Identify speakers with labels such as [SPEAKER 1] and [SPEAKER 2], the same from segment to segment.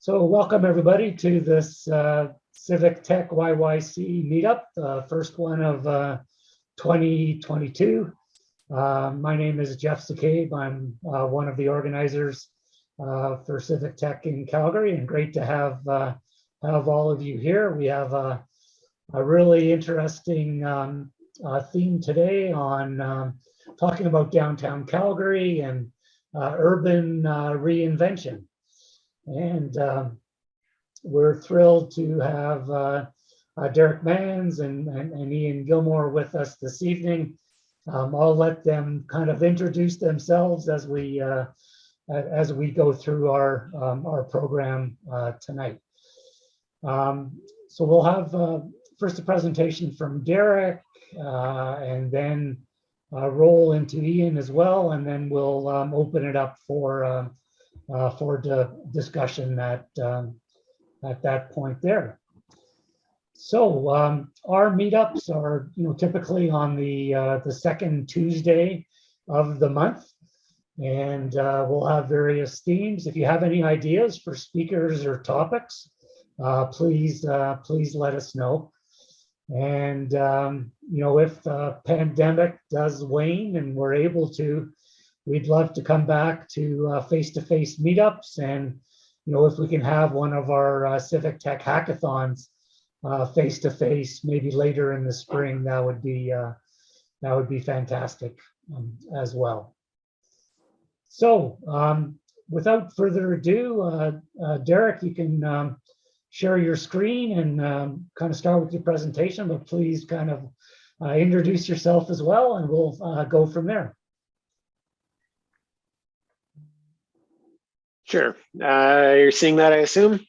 [SPEAKER 1] So welcome everybody to this CivicTechYYC meetup, the first one of 2022. My name is Jeff Zacabe. I'm one of the organizers for CivicTech in Calgary, and great to have all of you here. We have a really interesting theme today on talking about downtown Calgary and urban reinvention. And we're thrilled to have Derek Manz and Ian Gillmor with us this evening. I'll let them kind of introduce themselves as we go through our program tonight. So we'll have first a presentation from Derek, and then roll into Ian as well, and then we'll open it up for the discussion at that point there. So our meetups are, typically on the second Tuesday of the month, and we'll have various themes. If you have any ideas for speakers or topics, please let us know. And if the pandemic does wane and we're able to, we'd love to come back to face-to-face meetups, and if we can have one of our Civic Tech hackathons face-to-face, maybe later in the spring, that would be fantastic as well. So without further ado, Derek, you can share your screen and kind of start with your presentation, but please kind of introduce yourself as well, and we'll go from there.
[SPEAKER 2] Sure. You're seeing that, I assume?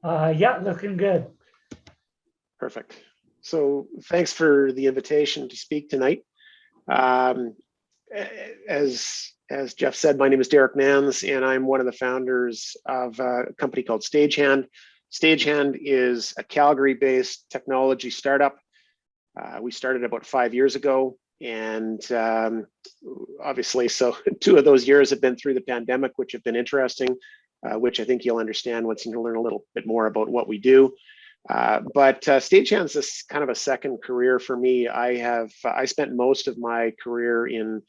[SPEAKER 1] Yeah, looking good.
[SPEAKER 2] Perfect. So thanks for the invitation to speak tonight. As Jeff said, my name is Derek Manz, and I'm one of the founders of a company called Stagehand. Stagehand is a Calgary-based technology startup. We started about 5 years ago. And obviously, so 2 of those years have been through the pandemic, which have been interesting, which I think you'll understand once you learn a little bit more about what we do. But Stagehand's is kind of a second career for me. I spent most of my career in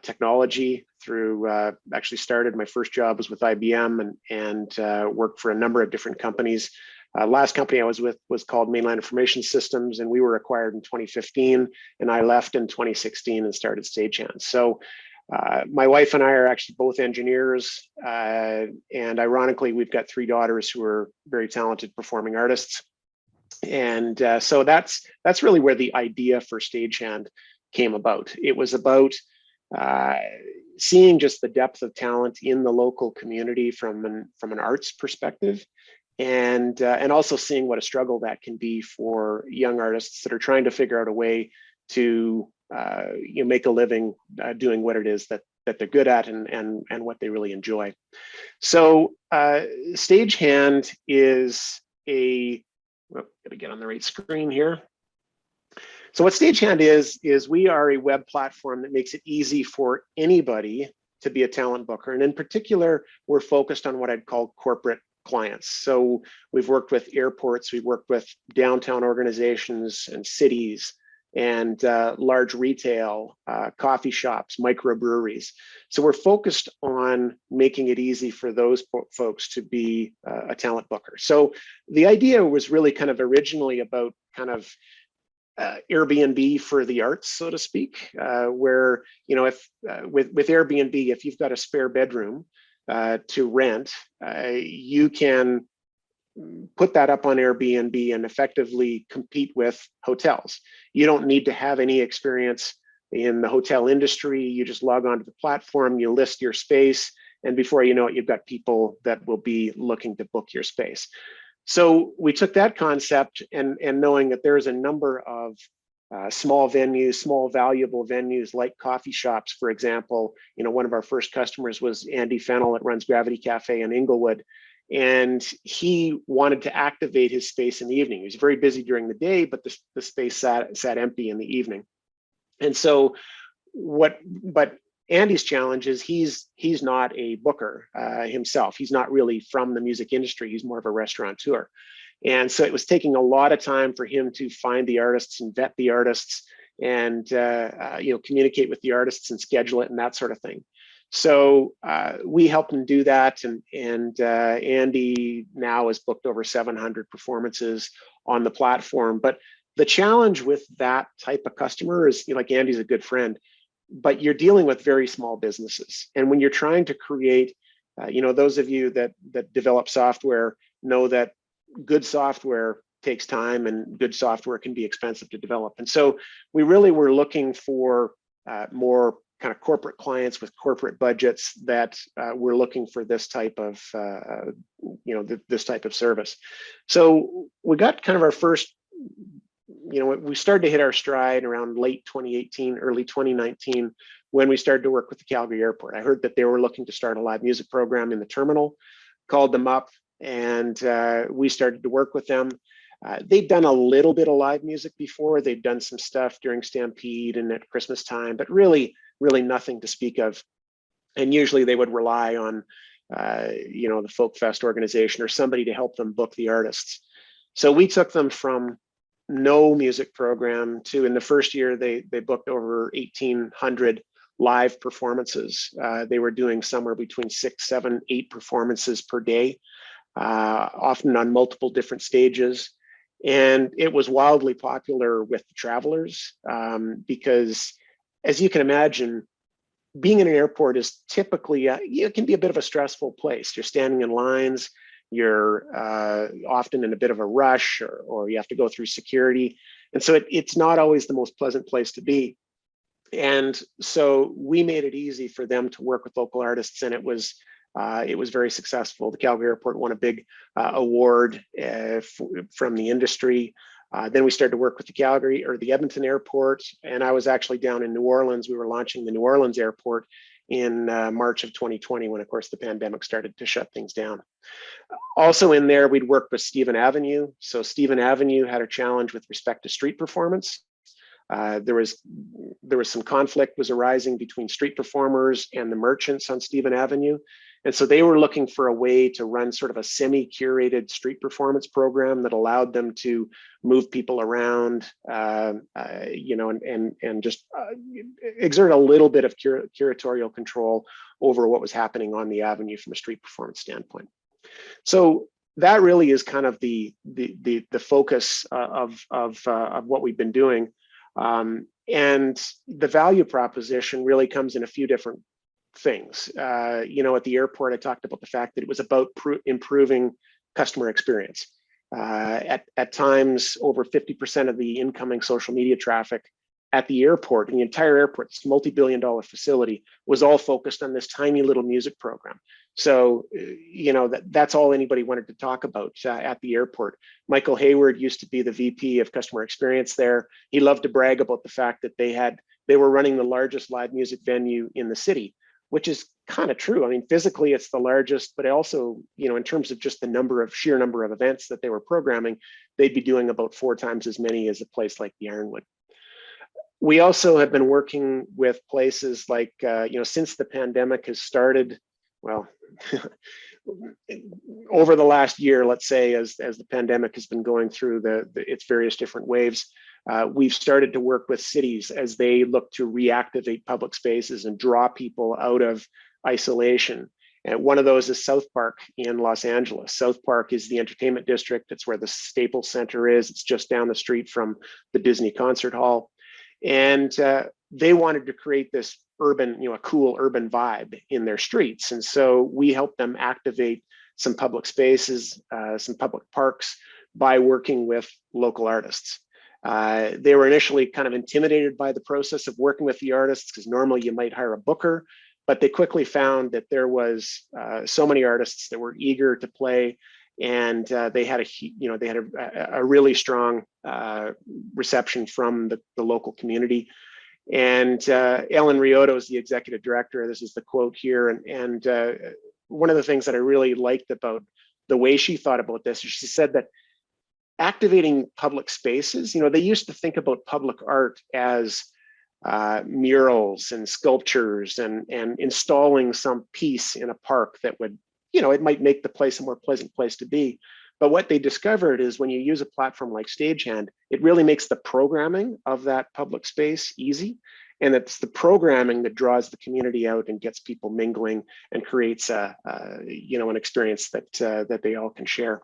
[SPEAKER 2] technology through, actually started, my first job was with IBM and worked for a number of different companies. Last company I was with was called Mainline Information Systems, and we were acquired in 2015, and I left in 2016 and started Stagehand. So my wife and I are actually both engineers, and ironically, we've got 3 daughters who are very talented performing artists. And so that's really where the idea for Stagehand came about. It was about seeing just the depth of talent in the local community from an arts perspective. And also seeing what a struggle that can be for young artists that are trying to figure out a way to make a living doing what it is that they're good at and what they really enjoy. So Stagehand is gotta get on the right screen here. So what Stagehand is we are a web platform that makes it easy for anybody to be a talent booker. And in particular, we're focused on what I'd call corporate clients. So we've worked with airports, we've worked with downtown organizations and cities and large retail, coffee shops, microbreweries. So we're focused on making it easy for those folks to be a talent booker. So the idea was really kind of originally about kind of Airbnb for the arts, so to speak, where, if with Airbnb, if you've got a spare bedroom to rent, you can put that up on Airbnb and effectively compete with hotels. You don't need to have any experience in the hotel industry. You just log onto the platform, you list your space, and before you know it, you've got people that will be looking to book your space. So we took that concept and knowing that there's a number of small venues, small valuable venues like coffee shops, for example. One of our first customers was Andy Fennell that runs Gravity Cafe in Inglewood. And he wanted to activate his space in the evening. He was very busy during the day, but the space sat empty in the evening. And so but Andy's challenge is he's not a booker himself. He's not really from the music industry. He's more of a restaurateur. And so it was taking a lot of time for him to find the artists and vet the artists and communicate with the artists and schedule it and that sort of thing. So we helped him do that, and Andy now has booked over 700 performances on the platform. But the challenge with that type of customer is, like, Andy's a good friend, but you're dealing with very small businesses, and when you're trying to create, those of you that develop software know that good software takes time, and good software can be expensive to develop. And so we really were looking for more kind of corporate clients with corporate budgets that were looking for this type of this type of service. So we got kind of our first, we started to hit our stride around late 2018, early 2019, when we started to work with the Calgary airport. I heard that they were looking to start a live music program in the terminal, called them up, and we started to work with them. They've done a little bit of live music before. They've done some stuff during Stampede and at Christmas time, but really nothing to speak of. And usually they would rely on, the Folk Fest organization or somebody to help them book the artists. So we took them from no music program to, in the first year, they booked over 1,800 live performances. They were doing somewhere between 6, 7, 8 performances per day, often on multiple different stages. And it was wildly popular with the travelers because, as you can imagine, being in an airport is typically, it can be a bit of a stressful place. You're standing in lines, you're often in a bit of a rush, or you have to go through security. And so it's not always the most pleasant place to be. And so we made it easy for them to work with local artists, and it was very successful. The Calgary airport won a big award from the industry. Then we started to work with the Edmonton airport, and I was actually down in New Orleans. We were launching the New Orleans airport in March of 2020, when, of course, the pandemic started to shut things down. Also in there, we'd worked with Stephen Avenue. So Stephen Avenue had a challenge with respect to street performance. There was some conflict was arising between street performers and the merchants on Stephen Avenue. And so they were looking for a way to run sort of a semi-curated street performance program that allowed them to move people around, and just exert a little bit of curatorial control over what was happening on the avenue from a street performance standpoint. So that really is kind of the focus of what we've been doing. And the value proposition really comes in a few different things. At the airport, I talked about the fact that it was about improving customer experience. At times, over 50% of the incoming social media traffic at the airport, and the entire airport, this multi-billion-dollar facility, was all focused on this tiny little music program. So, that's all anybody wanted to talk about at the airport. Michael Hayward used to be the VP of customer experience there. He loved to brag about the fact that they were running the largest live music venue in the city, which is kind of true. I mean, physically it's the largest, but also, in terms of just the sheer number of events that they were programming, they'd be doing about 4 times as many as a place like the Ironwood. We also have been working with places like, since the pandemic has started, well, over the last year, let's say, as the pandemic has been going through its various different waves, we've started to work with cities as they look to reactivate public spaces and draw people out of isolation. And one of those is South Park in Los Angeles. South Park is the entertainment district. It's where the Staples Center is. It's just down the street from the Disney Concert Hall. And they wanted to create this a cool urban vibe in their streets. And so we helped them activate some public spaces, some public parks, by working with local artists. They were initially kind of intimidated by the process of working with the artists, because normally you might hire a booker, but they quickly found that there was so many artists that were eager to play, and they had a really strong reception from the local community. And Ellen Riotto is the executive director. This is the quote here. And one of the things that I really liked about the way she thought about this is she said that activating public spaces, they used to think about public art as murals and sculptures and installing some piece in a park that would, it might make the place a more pleasant place to be. But what they discovered is when you use a platform like Stagehand, it really makes the programming of that public space easy. And it's the programming that draws the community out and gets people mingling and creates an experience that they all can share.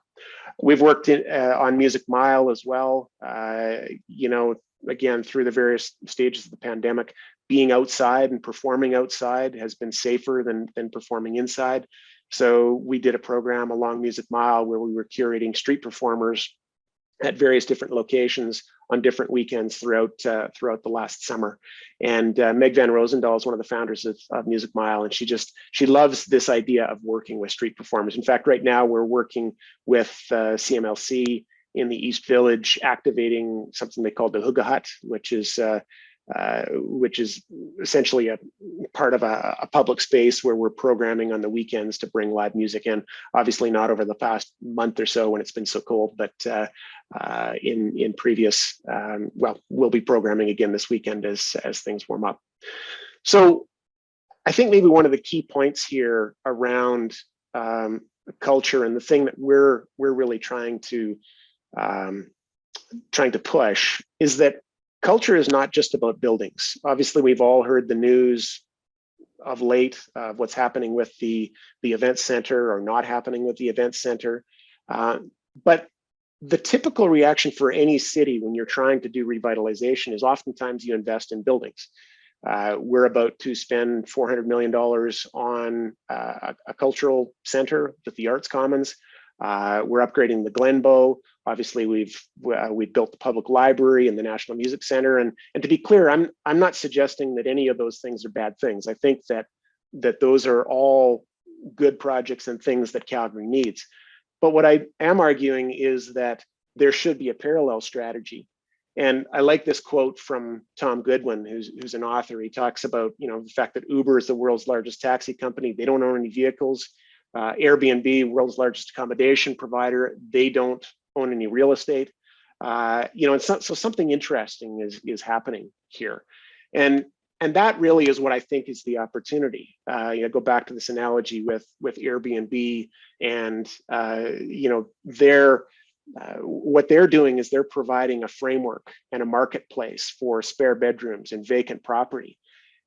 [SPEAKER 2] We've worked on Music Mile as well. Again, through the various stages of the pandemic, being outside and performing outside has been safer than performing inside. So we did a program along Music Mile where we were curating street performers at various different locations on different weekends throughout the last summer. And Meg Van Roosendaal is one of the founders of Music Mile, and she loves this idea of working with street performers. In fact, right now we're working with CMLC in the East Village, activating something they call the Hygge Hut, which is essentially a part of a public space where we're programming on the weekends to bring live music in. Obviously not over the past month or so when it's been so cold, but in previous, we'll be programming again this weekend as things warm up. So I think maybe one of the key points here around culture, and the thing that we're really trying to push, is that culture is not just about buildings. Obviously, we've all heard the news of late of what's happening with the event center or not happening with the event center. But the typical reaction for any city when you're trying to do revitalization is oftentimes you invest in buildings. We're about to spend $400 million on a cultural center with the Arts Commons. We're upgrading the Glenbow. Obviously, we've built the public library and the National Music Center. And to be clear, I'm not suggesting that any of those things are bad things. I think that those are all good projects and things that Calgary needs. But what I am arguing is that there should be a parallel strategy. And I like this quote from Tom Goodwin, who's an author. He talks about the fact that Uber is the world's largest taxi company. They don't own any vehicles. Airbnb, world's largest accommodation provider, they don't own any real estate. And so something interesting is happening here, and that really is what I think is the opportunity. Go back to this analogy with Airbnb, and what they're doing is they're providing a framework and a marketplace for spare bedrooms and vacant property,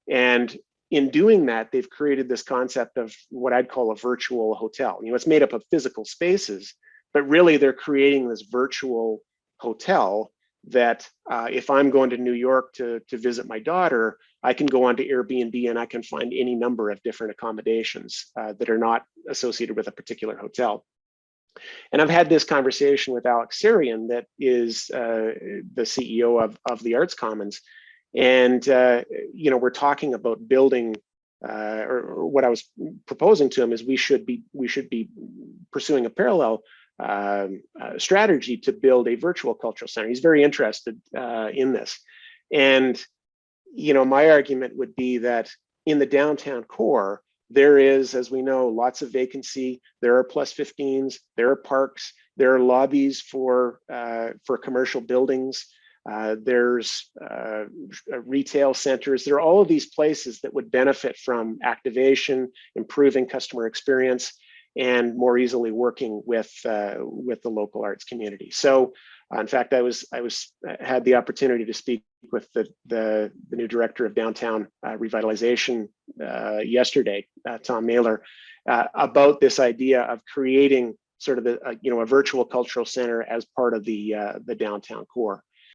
[SPEAKER 2] and in doing that, they've created this concept of what I'd call a virtual hotel. It's made up of physical spaces, but really they're creating this virtual hotel that if I'm going to New York to visit my daughter, I can go onto Airbnb and I can find any number of different accommodations that are not associated with a particular hotel. And I've had this conversation with Alex Sarian, that is the CEO of the Arts Commons. And we're talking about building, or what I was proposing to him is we should be pursuing a parallel strategy to build a virtual cultural center. He's very interested in this, and my argument would be that in the downtown core, there is, as we know, lots of vacancy. There are +15s, there are parks, there are lobbies for commercial buildings. There's retail centers. There are all of these places that would benefit from activation, improving customer experience, and more easily working with the local arts community. So, in fact, I had the opportunity to speak with the new director of downtown revitalization yesterday, Tom Mailer, about this idea of creating sort of a virtual cultural center as part of the downtown core.